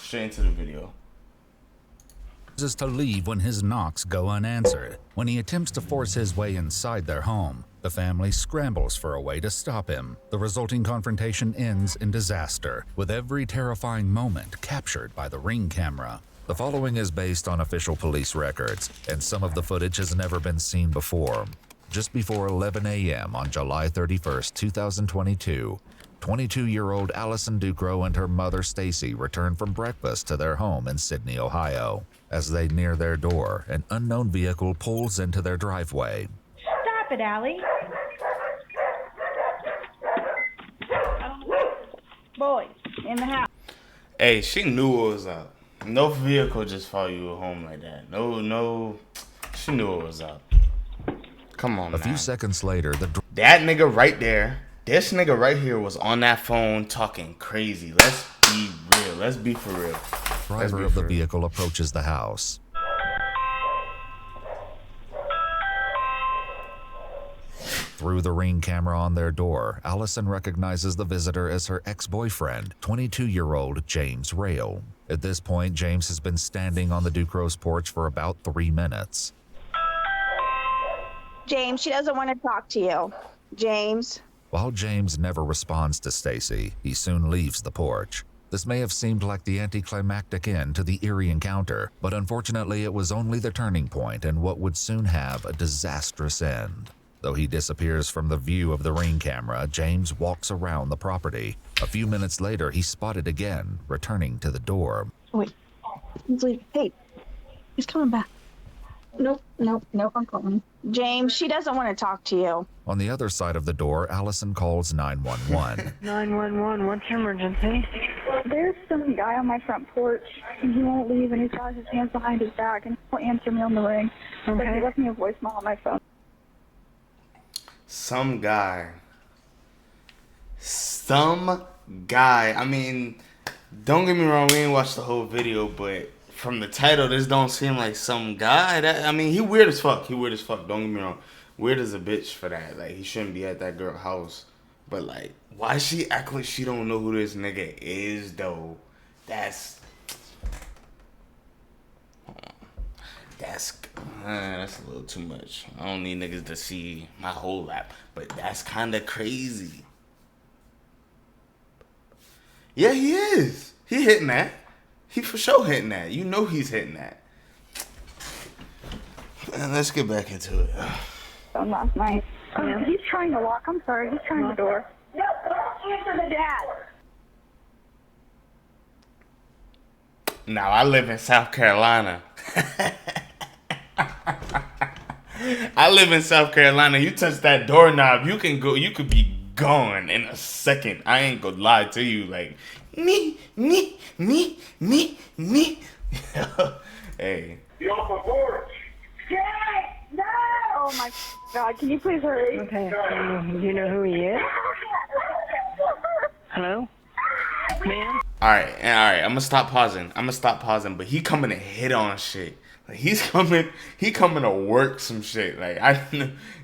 Straight into the video. Is to leave when his knocks go unanswered. When he attempts to force his way inside their home, the family scrambles for a way to stop him. The resulting confrontation ends in disaster, with every terrifying moment captured by the Ring camera. The following is based on official police records, and some of the footage has never been seen before. Just before 11 a.m. on July 31st, 2022, 22-year-old Allison Ducro and her mother Stacy returned from breakfast to their home in Sydney, Ohio. As they near their door, an unknown vehicle pulls into their driveway. Stop it, Allie. Boys, in the house. Hey, she knew what was up. No vehicle just follow you home like that. No, she knew what was up. Come on, A few seconds later, that nigga right there, this nigga right here was on that phone talking crazy. Let's be real. Let's be for real. Driver of the vehicle approaches the house. Through the Ring camera on their door, Allison recognizes the visitor as her ex-boyfriend, 22-year-old James Rail. At this point, James has been standing on the Ducro's porch for about 3 minutes. James, she doesn't want to talk to you. James. While James never responds to Stacy, he soon leaves the porch. This may have seemed like the anticlimactic end to the eerie encounter, but unfortunately it was only the turning point in what would soon have a disastrous end. Though he disappears from the view of the Ring camera, James walks around the property. A few minutes later, he's spotted again, returning to the door. Wait, he's leaving. Hey, he's coming back. Nope, I'm calling. James, she doesn't want to talk to you. On the other side of the door, Allison calls 911. 911, what's your emergency? There's some guy on my front porch, and he won't leave, and he's got his hands behind his back, and he won't answer me on the ring. Okay. But he left me a voicemail on my phone. Some guy. I mean, don't get me wrong, we ain't watched the whole video, but from the title, this don't seem like some guy. He weird as fuck. Don't get me wrong. Weird as a bitch for that. Like, he shouldn't be at that girl's house. But, like, why she act like she don't know who this nigga is, though? That's a little too much. I don't need niggas to see my whole lap. But that's kind of crazy. Yeah, he is. He hitting that. He for sure hitting that. You know he's hitting that. Man, let's get back into it. Last night. He's trying to walk. I'm sorry. He's trying the door. No, don't answer the dad. Now, I live in South Carolina. I live in South Carolina. You touch that doorknob, you could be gone in a second. I ain't gonna lie to you. Like, me. Hey. You off my porch? Jay! No! Oh my God, can you please hurry? Okay, do you know who he is? Hello? Ma'am? Alright, I'm gonna stop pausing, but he coming to hit on shit. Like, he's coming to work some shit. Like,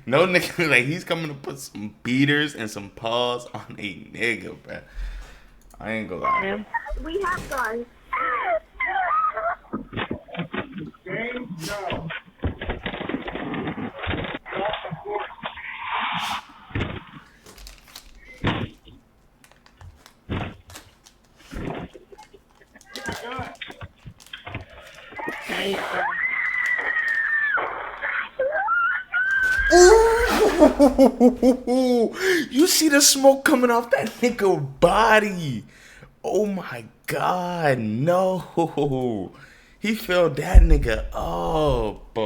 no nigga, like, he's coming to put some beaters and some paws on a nigga, bro. I ain't gonna lie. Ma'am? We have guns. James, no. Ooh, you see the smoke coming off that nigga body. Oh my God, no. He filled that nigga up.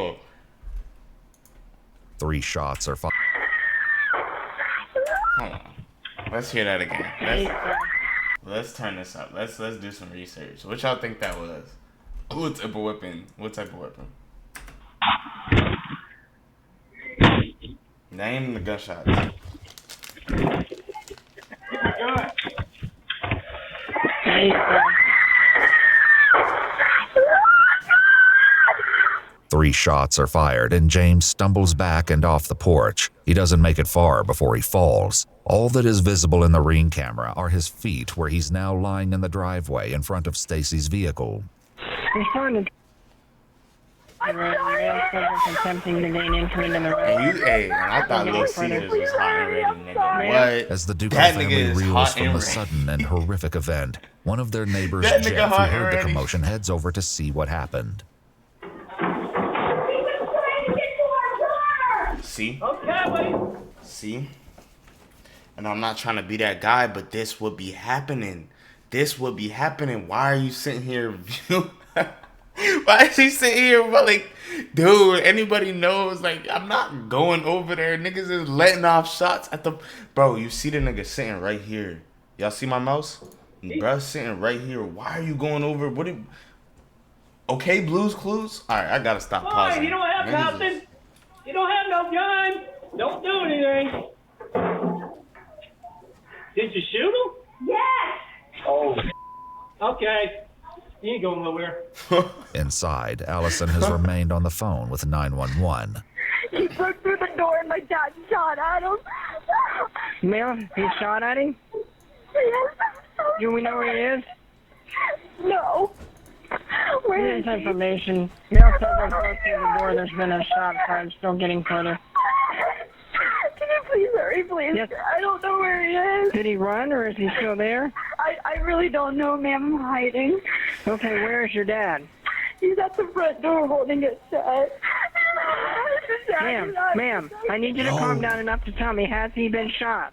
3 shots are fired. Hold on. Let's hear that again. Let's turn this up. Let's do some research. What y'all think that was? What type of weapon? Name the gunshots. Three shots are fired, and James stumbles back and off the porch. He doesn't make it far before he falls. All that is visible in the ring camera are his feet, where he's now lying in the driveway in front of Stacy's vehicle. He's trying to... Male subject attempting to gain entry into the room. And I thought Lil Caesars was hot and ready, nigga. What? As the Duco That family nigga is reels hot from and the ready. sudden and horrific event, one of their neighbors, That nigga Jeff, who hot and heard the ready. commotion, heads over to see what happened. See? Okay, wait. See? And I'm not trying to be that guy, but this would be happening. This would be happening. Why are you sitting here? Why is he sitting here? But like, dude, anybody knows, like, I'm not going over there. Niggas is letting off shots at the... Bro, you see the nigga sitting right here. Y'all see my mouse? Bro, sitting right here. Why are you going over? What? Okay, Blues Clues? All right, I gotta stop pausing. Fine, you don't have Niggas nothing. is- You don't have no gun. Don't do anything. Did you shoot him? Yes! Oh. Okay. He ain't going nowhere. Inside, Allison has remained on the phone with 911. He broke through the door and my dad shot at him. Male, he shot at him? Yes. Do we know where he is? No. Where is Here's he? information. Male subject broke through the door. There's been a shot fired. Still getting further. Can you please hurry, please? Yes. I don't know where he is. Did he run or is he still there? I really don't know, ma'am. I'm hiding. Okay, where is your dad? He's at the front door holding it shut. Ma'am, I need you to calm down enough to tell me, has he been shot?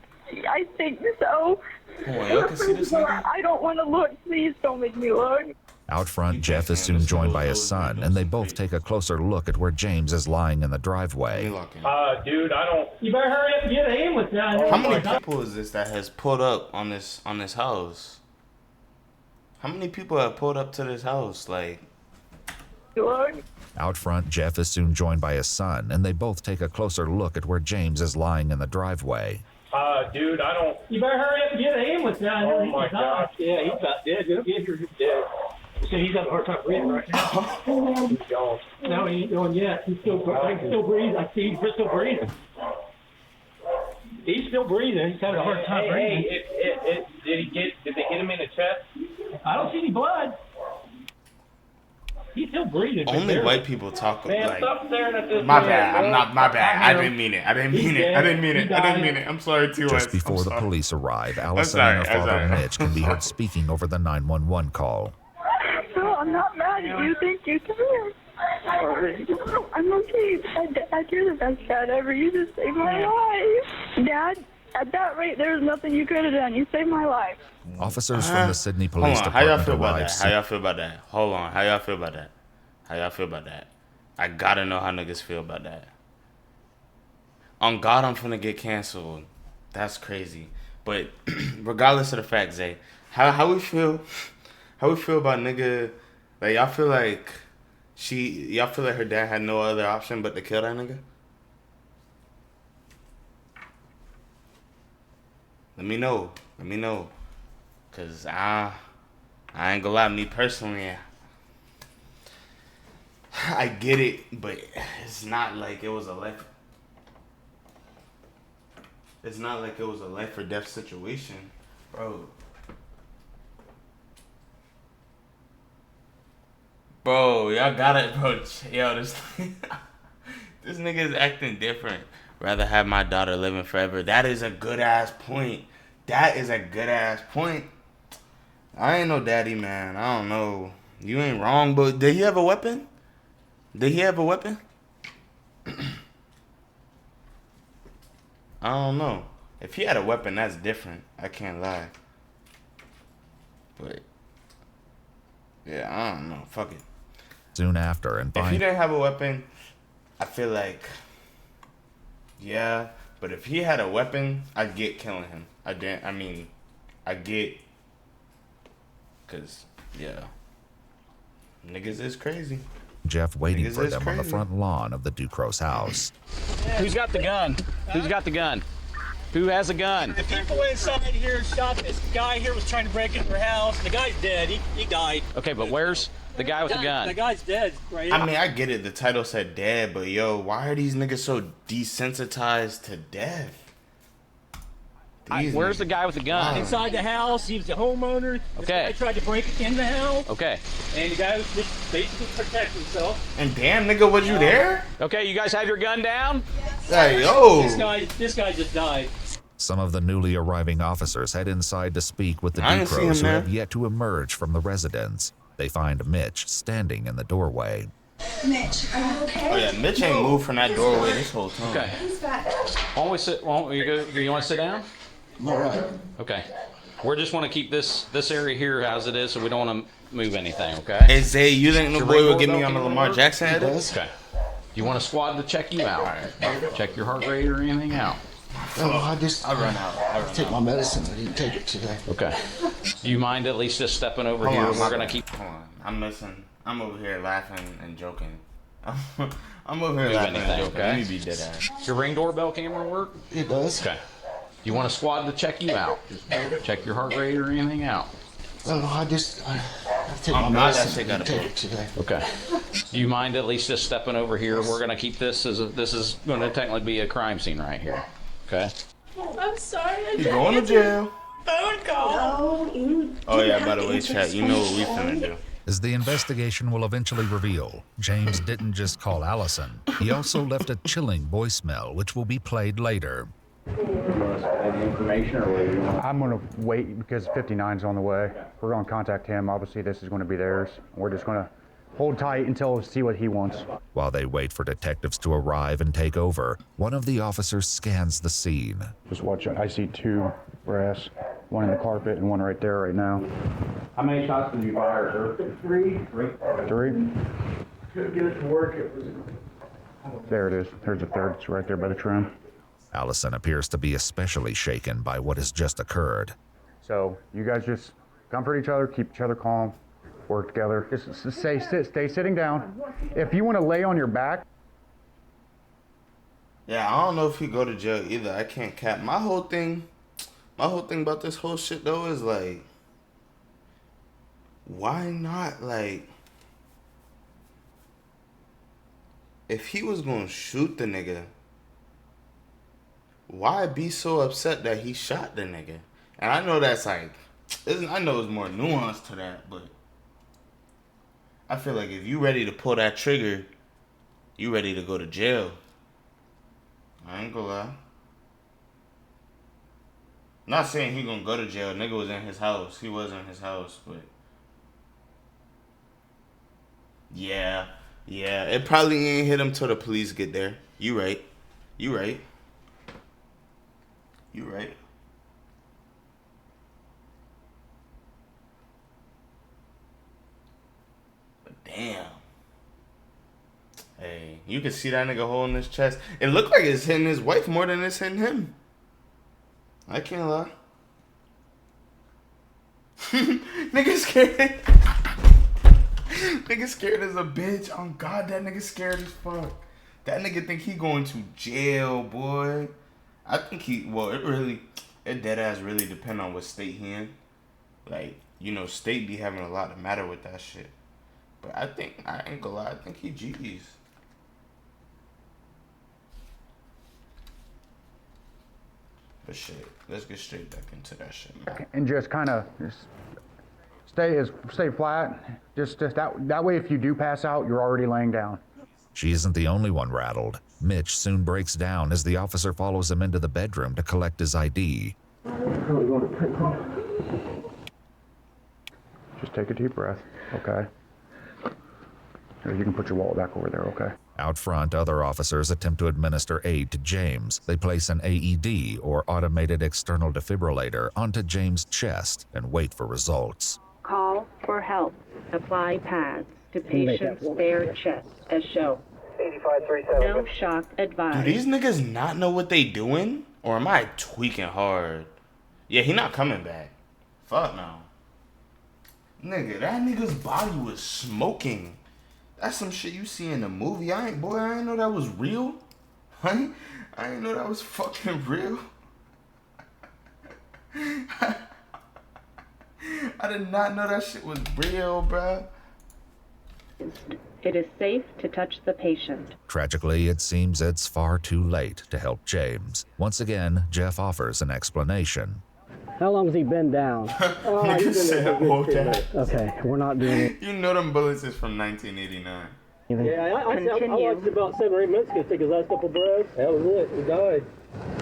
I think so. Hold on, y'all can see this nigga? I don't want to look. Please don't make me look. Out front, You Jeff can't is see soon him. joined by his Those son, windows and they are both big. take a closer look at where James is lying in the Let me driveway. lock in. Dude, I don't. You better hurry up and get an ambulance down here. How many people is this that has pulled up on this house? How many people have pulled up to this house? Like, Look. Out front, Jeff is soon joined by his son, and they both take a closer look at where James is lying in the driveway. Dude, I don't. You better hurry up and get an ambulance down here. Oh, my gosh. Yeah, he's about dead. Go get here. He's dead. So he's having a hard time breathing right now. He's gone. No, he ain't going yet. He's still breathing. I see he's still breathing. He's still breathing. He's having a hard time breathing. Did they get him in the chest? I don't see any blood. He's still breathing. but only barely. white people talk Man, like. stop staring at this My man, bad. bro. I'm not. My bad. I know. didn't mean it. I didn't mean it. I didn't mean it. I didn't mean it. I'm sorry, T. Just before the police arrive, Allison sorry, and her I'm father sorry. Mitch can be heard speaking over the 911 call. No, I'm not mad at you. Thank you. Come here. No, I'm okay. Dad, you're the best dad ever. You just saved my life. Dad, at that rate, there was nothing you could have done. You saved my life. Officers from the Sydney Hold Police on. How y'all Department feel about arrive that? How y'all feel about that? Hold on. How y'all feel about that? How y'all feel about that? I gotta know how niggas feel about that. On God, I'm finna get canceled. That's crazy. But regardless of the fact, Zay, how we feel? How we feel about nigga? Like y'all feel like y'all feel like her dad had no other option but to kill that nigga? Let me know. Let me know. Cause I ain't gonna lie, me personally, I get it, but it's not like it was a life. It's not like it was a life or death situation, bro. Bro, y'all got it, bro. Yo, this this nigga is acting different. Rather have my daughter living forever. That is a good ass point. That is a good ass point. I ain't no daddy, man. I don't know. You ain't wrong, but did he have a weapon? Did he have a weapon? I don't know. If he had a weapon, that's different. I can't lie. But yeah, I don't know. Fuck it. Soon after, and If he by didn't have a weapon, I feel like, yeah. But if he had a weapon, I'd get killing him. I get, cause yeah, niggas is crazy. Jeff waiting Niggas for is them on the crazy. front lawn of the Ducros house. Who's got the gun? Who's got the gun? Who has a gun? The people inside here shot this guy here, was trying to break into their house. The guy's dead. He died. Okay, but where's the guy with the gun? The guy's dead right I mean, I get it. The title said dead, but yo, why are these niggas so desensitized to death? Where's the guy with the gun? Inside the house. He was the homeowner. This guy tried to break in the house. Okay. And the guy was just basically protecting himself. And damn, nigga, was you there? Okay, you guys have your gun down? Hey, yo. This guy just died. Some of the newly arriving officers head inside to speak with the I didn't see him Ducros who there. have yet to emerge from the residence. They find Mitch standing in the doorway. Mitch, are you okay? Oh yeah, Mitch ain't moved from that doorway this whole time. Okay. He's back. Why don't we sit? Why don't you go? You want to sit down? All right. Okay. We just want to keep this area here as it is, so we don't want to move anything. Okay. Hey Zay, you think no boy will get me on the Lamar Jackson head? Okay. You want a squad to check you out? Check your heart rate or anything out? Oh, I run out. Take my medicine. I didn't take it today. Okay. Do you mind at least just stepping over Hold here? on, We're gonna keep. Hold on. I'm over here laughing and joking. I'm over here Do laughing anything, and joking. okay? Let me be dead ass. Your Ring doorbell camera work? It does. Okay. You want a squad to check you out? Check your heart rate or anything out? Oh, I take my I'm not that shit medicine. I gotta didn't put. take it today. Okay. Do you mind at least just stepping over here? We're gonna keep this as this is going to technically be a crime scene right here. Okay. I'm sorry. You going to jail? Phone call. Oh yeah, by the way, chat, you know what we finna do. As the investigation will eventually reveal, James didn't just call Allison. He also left a chilling voicemail, which will be played later. Any information or what do you want? I'm going to wait because 59's on the way. We're going to contact him. Obviously, this is going to be theirs. We're just going to hold tight until see what he wants. While they wait for detectives to arrive and take over, one of the officers scans the scene. Just watch it. I see two brass, one in the carpet and one right there right now. How many shots did you fire, sir? Three. Couldn't get it to work. It was. There it is. There's a third. It's right there by the trim. Allison appears to be especially shaken by what has just occurred. So you guys just comfort each other, keep each other calm, work together. Just stay sitting down. If you want to lay on your back. Yeah, I don't know if he go to jail either. I can't cap. My whole thing about this whole shit though is like, why not, like, if he was gonna shoot the nigga, why be so upset that he shot the nigga? And I know that's like, I know there's more nuance to that, but I feel like if you ready to pull that trigger, you ready to go to jail. I ain't gonna lie. Not saying he gonna go to jail. Nigga was in his house. He was in his house, but yeah. It probably ain't hit him till the police get there. You right. But damn. Hey, you can see that nigga holding his chest. It looked like it's hitting his wife more than it's hitting him. I can't lie. Nigga scared. Nigga scared as a bitch. Oh God, that nigga scared as fuck. That nigga think he going to jail, boy. I think it dead ass really depend on what state he in. Like, you know, state be having a lot to matter with that shit. But I ain't gonna lie, I think he G's. But shit, let's get straight back into that shit, man. And just kind of stay flat. Just that way, if you do pass out, you're already laying down. She isn't the only one rattled. Mitch soon breaks down as the officer follows him into the bedroom to collect his ID. Just take a deep breath, okay? Here, you can put your wallet back over there, okay? Out front, other officers attempt to administer aid to James. They place an AED, or automated external defibrillator, onto James' chest and wait for results. Call for help. Apply pads to patient's bare chest as shown. 8537. No shock advised. Do these niggas not know what they doing? Or am I tweaking hard? Yeah, he not coming back. Fuck no. Nigga, that nigga's body was smoking. That's some shit you see in the movie. I ain't know that was real. I ain't know that was fucking real. I did not know that shit was real, bruh. It is safe to touch the patient. Tragically, it seems it's far too late to help James. Once again, Jeff offers an explanation. How long has he been down? Nigga said, hold that. Okay, we're not doing it. You know them bullets is from 1989. Yeah, I watched it about 7 or 8 minutes ago. Take his last couple breaths. That was it. He died.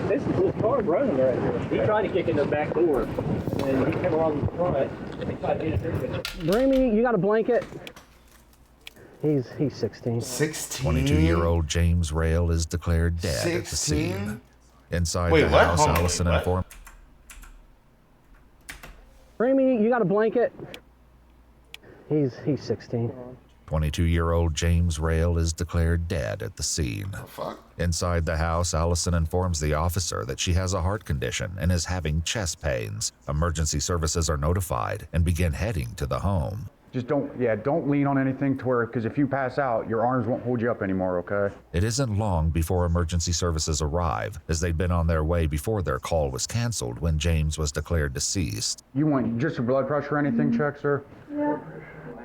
This is his car running right here. He tried to kick in the back door, and he came around the front. He tried to get it. Bring me. You got a blanket? He's 16. 16. 22-year-old James Rail is declared dead 16? At the scene. Inside the what? house, Allison informed. Bring me. You got a blanket? He's 16. 22-year-old James Rail is declared dead at the scene. Oh, fuck. Inside the house, Allison informs the officer that she has a heart condition and is having chest pains. Emergency services are notified and begin heading to the home. Just don't lean on anything to where, because if you pass out, your arms won't hold you up anymore, okay? It isn't long before emergency services arrive, as they'd been on their way before their call was canceled when James was declared deceased. You want just a blood pressure or anything check, sir? Yeah.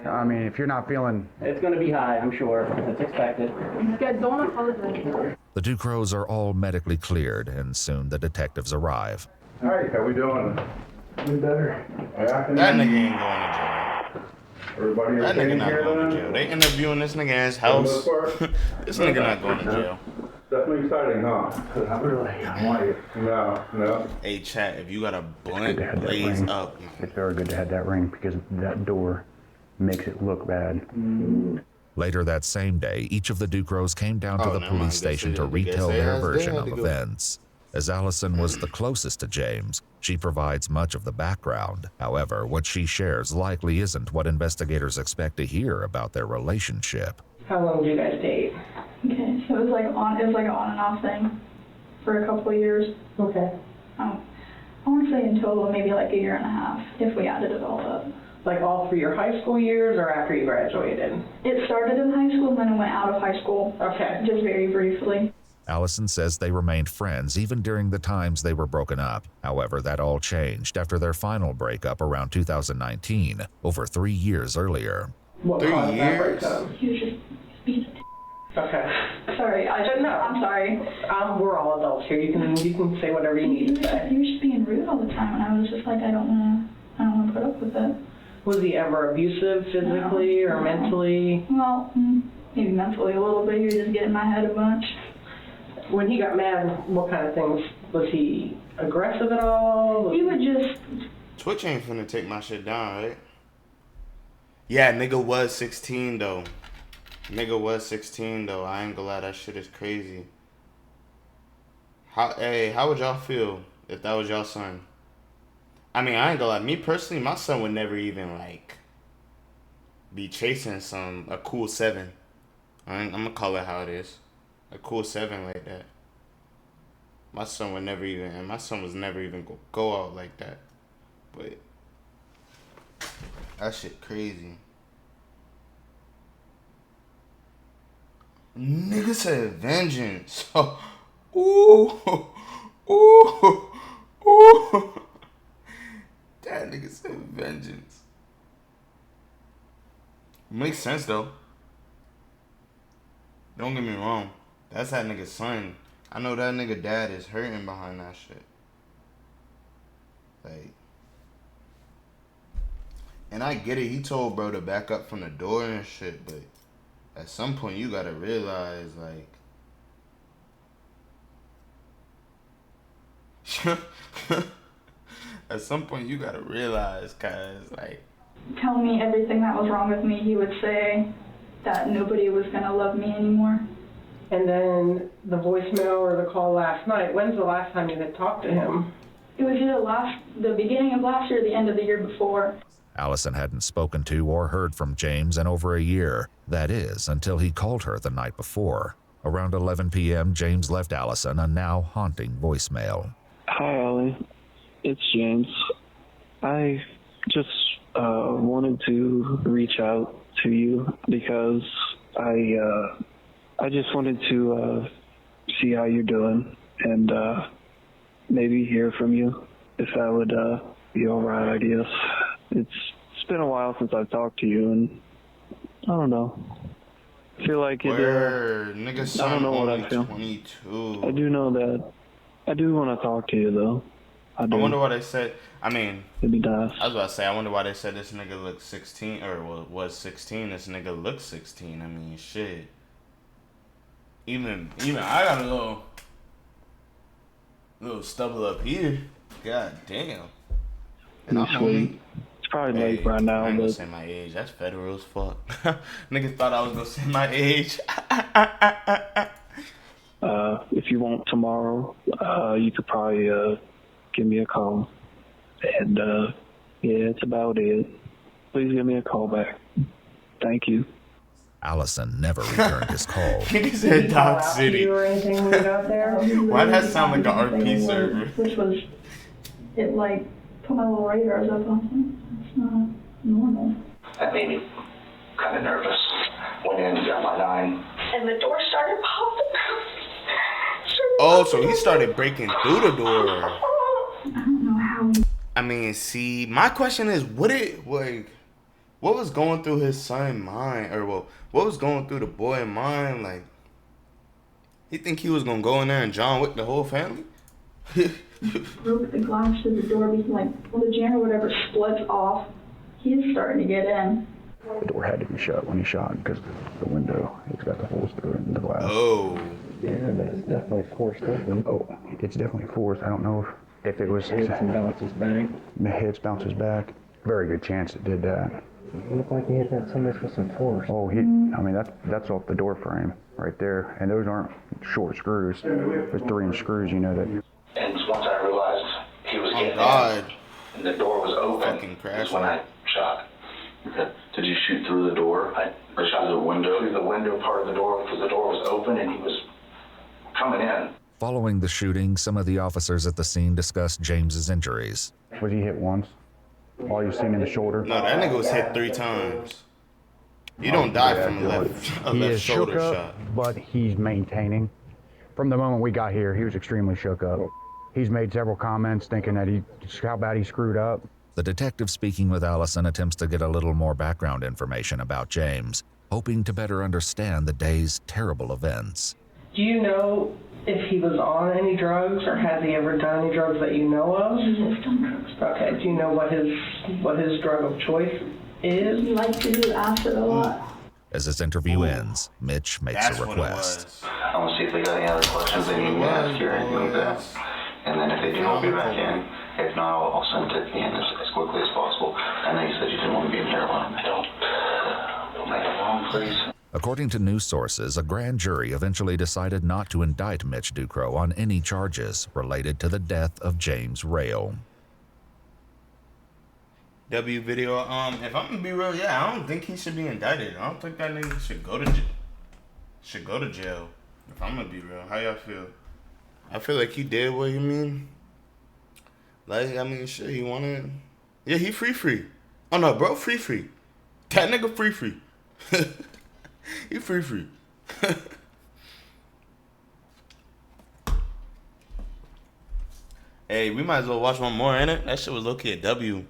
I mean, if you're not feeling... It's going to be high, I'm sure. It's expected. Good, don't apologize. The Ducros are all medically cleared, and soon the detectives arrive. All right, how we doing? Doing better. That nigga ain't going to jail. Everybody that nigga not going to jail. They interviewing this nigga at his house. This nigga not going to jail. Definitely exciting, huh? Not really. I don't want you. No. Hey, chat, if you got a blunt, blaze up. It's very good to have that ring because that door makes it look bad. Later that same day, each of the Ducros came down to the police station to retell their version of events. As Allison was the closest to James, she provides much of the background. However, what she shares likely isn't what investigators expect to hear about their relationship. How long did you guys date? Okay, so it was like an on and off thing for a couple of years. Okay. I want to say in total maybe like a year and a half if we added it all up. Like all through your high school years or after you graduated? It started in high school and then it went out of high school. Okay. Just very briefly. Allison says they remained friends even during the times they were broken up. However, that all changed after their final breakup around 2019, over 3 years earlier. What 3 years? You just beat it. Okay. Sorry, I'm sorry. We're all adults here. You can say whatever you need to say. You were just being rude all the time, and I was just like, I don't want to put up with it. Was he ever abusive physically or mentally? Well, maybe mentally a little bit. He was just getting in my head a bunch. When he got mad, what kind of things? Was he aggressive at all? He would just... Twitch ain't finna take my shit down, right? Yeah, nigga was 16 though. Nigga was 16 though. I ain't gonna lie, that shit is crazy. How would y'all feel if that was y'all son? I mean, I ain't gonna lie. Me personally, my son would never even like be chasing a cool 7. I'm gonna call it how it is. A cool 7 like that. My son would never even, and my son was never even go out like that. But that shit crazy. Nigga said vengeance. Ooh. That nigga said vengeance. Makes sense though. Don't get me wrong. That's that nigga's son. I know that nigga dad is hurting behind that shit. Like, and I get it. He told bro to back up from the door and shit, but at some point you gotta realize, like, at some point you gotta realize, cause like, tell me everything that was wrong with me. He would say that nobody was gonna love me anymore. And then the voicemail or the call last night, when's the last time you had talked to him? It was either the beginning of last year or the end of the year before. Allison hadn't spoken to or heard from James in over a year. That is, until he called her the night before. Around 11 p.m., James left Allison a now haunting voicemail. Hi, Allie. It's James. I just wanted to reach out to you because I just wanted to see how you're doing and maybe hear from you if that would be all right, I guess. It's been a while since I've talked to you, and I don't know. I feel like it. Nigga, I son don't know what only I feel. 22. I do know that. I do want to talk to you though. I do. I wonder why they said. I mean, it'd be nice. I was about to say. I wonder why they said this nigga looked 16 or was 16. This nigga looked 16. I mean, shit. Even I got a little stubble up here. God damn. And I'm only. It's probably late right now, I ain't gonna but say my age. That's federal as fuck. Niggas thought I was gonna say my age. if you want tomorrow, you could probably give me a call. And yeah, that's about it. Please give me a call back. Thank you. Allison never returned his call. Nigga said Dodge City. Or anything when we got there? Why does that sound like an RP server? Which was, it like put my little radars up on him. It's not normal. That made me kind of nervous. Went in, got my 9. And the door started popping. Oh, so he started breaking through the door. I don't know how. I mean, see, my question is, what was going through his son's mind, or what was going through the boy's mind? Like, he think he was gonna go in there and John Wick the whole family? Broke the glass to the door because like when the jam or whatever splits off, he's starting to get in. The door had to be shut when he shot because the window, it's got the holes through it in the glass. Oh. Yeah, but it's definitely forced open. Oh, it's definitely forced. I don't know if it was... Hits and bounces back. The hits, bounces back. Very good chance it did that. It looked like he hit that somebody with some force. Oh, I mean, that's off the door frame right there. And those aren't short screws. There's 3-inch screws, you know that. And once I realized he was getting in, and the door was open, is when I shot. Okay. Did you shoot through the door? I shot through the window. Through the window part of the door, because the door was open and he was coming in. Following the shooting, some of the officers at the scene discussed James's injuries. Was he hit once? All you've seen in the shoulder? No, that nigga was hit 3 times. You don't die from a left shoulder shot. But he's maintaining. From the moment we got here, he was extremely shook up. He's made several comments thinking that how bad he screwed up. The detective speaking with Allison attempts to get a little more background information about James, hoping to better understand the day's terrible events. Do you know if he was on any drugs, or has he ever done any drugs that you know of? He has done drugs. Okay. Do you know what his drug of choice is? He likes to do acid a lot. As this interview ends, Mitch makes a request. I want to see if they got any other questions they need me to ask you or anything like that. And then if they do, I'll be back in. If not, I'll send it in as quickly as possible. I know you said you didn't want to be in here alone. Don't make it long, please. According to news sources, a grand jury eventually decided not to indict Mitch Ducrow on any charges related to the death of James Rail. W video. If I'm gonna be real, yeah, I don't think he should be indicted. I don't think that nigga should go to jail. If I'm gonna be real, how y'all feel? I feel like he did what you mean. Like, I mean, shit, he wanted. Yeah, he free. Oh no, bro, free. That nigga free. He free. Hey, we might as well watch one more, innit? That shit was low-key a W.